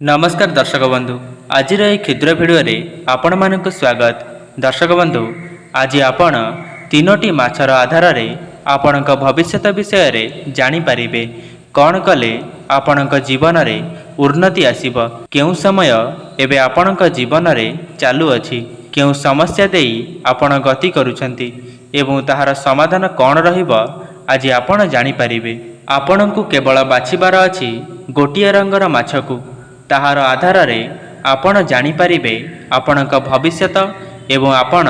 नमस्कार दर्शक बंधु आज क्षुद्र भिडियो आपण मानक स्वागत। दर्शक बंधु आज आपण तीनोटी माछर आधार आपण भविष्य विषय रे जानी पारिबे। कौन कले आपण जीवन रे उन्नति आसीब, केउ समय एबे आपण जीवन रे चालू अछि, केउ समस्या देई आपण गति करूछंती एवं ताहार समाधान कौन रहिबो आज आपण जानी पारिबे। आपणकु केवल बाछिबार अछि गोटिए रंगर माछकु, ताहार आधार रे आपण जानी पारिबे आपणक भविष्यत एवं आपण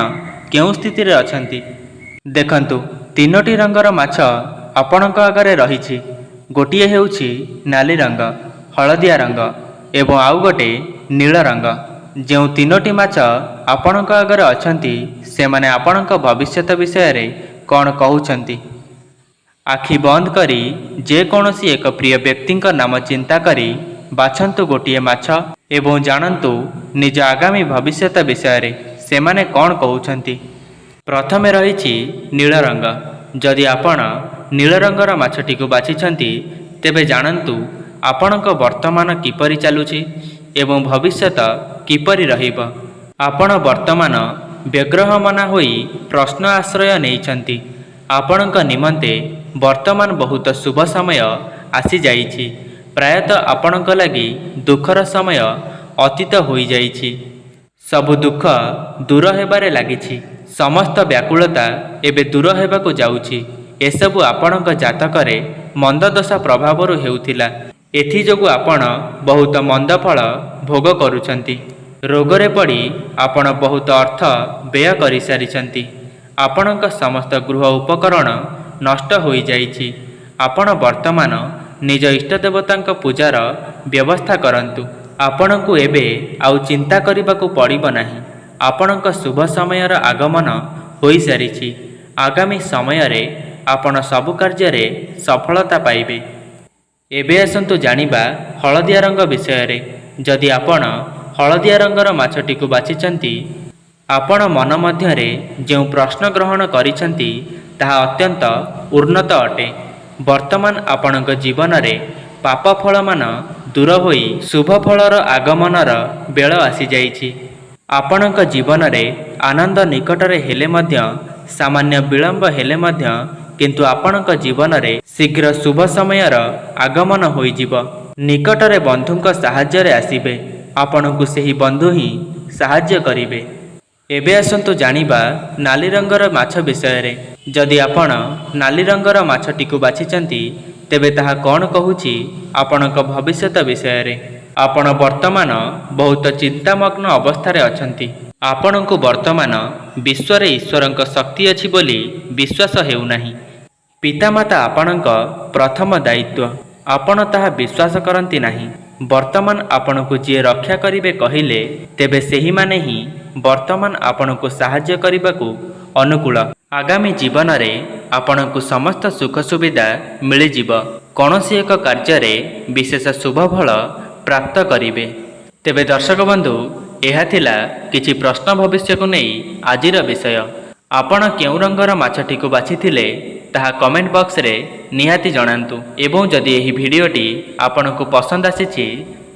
केउ स्थिति रे अछंती। देखंतु तीनोटी रंगर माछ आपणक आगरे रहिछि। गोटिए हेउछि नाली रंग, हलदिया रंग एवं आउ गोटे नील रंग। जो तीनोटी माछ आपणक आगरे अछंती से माने आपणक भविष्यत विषय रे कौन कहउछंती। आखि बंद करी जे कोनोसी एक प्रिय व्यक्ति नाम चिंता करी बाछंतु गोटिए माछ एवं जानंतु निज आगामी भविष्यत विषय रे सेमाने कौन कहउछंती। प्रथमे रहिछि नील रंग। जदि आपण नील रंगर माछटी को बाछिछंती तेबे जानंतु आपणक वर्तमान किपरि चालुछि एवं भविष्यत किपरि रहिब। आपण वर्तमान व्यग्रह मना होई प्रश्न आश्रय नेइछंती। आपणक निमंते वर्तमान बहुत शुभ समय आसी जाइछि। प्रायतः आपणक लागि दुखर समय अतीत होई जाइछि। सबु दुख दूर हेबारे लागिछि। समस्त व्याकुलता एबे दूर हेबाकु जाउछि। एसबु आपणक जातकरे मंद दशा प्रभावरु हेउथिला। एथि जोगु आपण बहुत मंद फल भोग करूछंती। रोगरे पड़ी आपण बहुत अर्थ व्यय करि सारिछंती। आपणक समस्त गृह उपकरण नष्ट होई जाइछि। आपण वर्तमान निज इष्टदेवतांक पूजार व्यवस्था करंतु। आपणकु एबे आउ चिंता करिबाकु पड़िब नाही। आपणक शुभ समयर आगमन होई सारिछि। आगामी समय रे आपण सबु कार्य रे सफलता पाइबे। एबे आसंतु जानिबा हलदिया रंग विषय रे। जदि आपण हलदिया रंगर माछटी को बाछिछंती, आपण मन मध्यरे जो प्रश्न ग्रहण करिछंती ताहा अत्यंत उन्नत अटे। वर्तमान आपणक जीवन रे पाप फल मान दूर होई शुभ फलर आगमनर बेल आसी जाइछि। आपणक जीवन रे आनंद निकटरे हेले मध्य सामान्य विलंब हेले मध्य किंतु आपणक जीवन रे शीघ्र शुभ समयर आगमन होइजिब। निकटरे बंधुक साहाय्य रे आसीबे। आपणकु सेही बंधु ही साहाय्य करिबे। एबे आसंतु जानिबा नाली रंगर माछ विषय रे। जदि आपण नाली रंगर माछटी को बाछिछंती तेबे ताहा कौन कहूछि आपणक भविष्यत विषय रे। आपण वर्तमान बहुत चिंतामग्न अवस्था अछंती। आपणकु वर्तमान विश्व रे ईश्वरंक शक्ति अछि बोली विश्वास हेउ नाही। पितामाता आपणक प्रथम दायित्व, आपण ताहा विश्वास करंती नाही। वर्तमान आपणकु जे रक्षा करिवे कहिले तेबे सेही माने ही वर्तमान आपणकु साहाय्य करिबाकु अनुकूल। आगामी जीवन रे आपणकु समस्त सुख सुविधा मिलिजिब। कौनसी एक कार्य रे विशेष शुभ फल प्राप्त करिवे। तेबे दर्शक बंधु एहा थिला किछि प्रश्न भविष्य को नहीं आजिर विषय। आपण केउ रंगर माछटी को बाछिथिले ताहा कमेंट बॉक्स रे निहाती जणांतु। एवं जदि एही भिडियोटी आपणकु पसंद आसीछि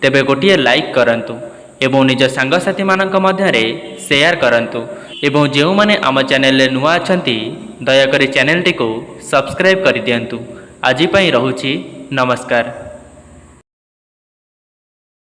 तेबे गोटिए लाइक करंतु एवं निज सांगसाथी मानक मध्यरे शेयर करंतु। एवं जेउ माने आम चैनल रे नुआ अछंती दया करी चैनल टी को सब्सक्राइब करि दियंतु। आजि पई रहुछि नमस्कार।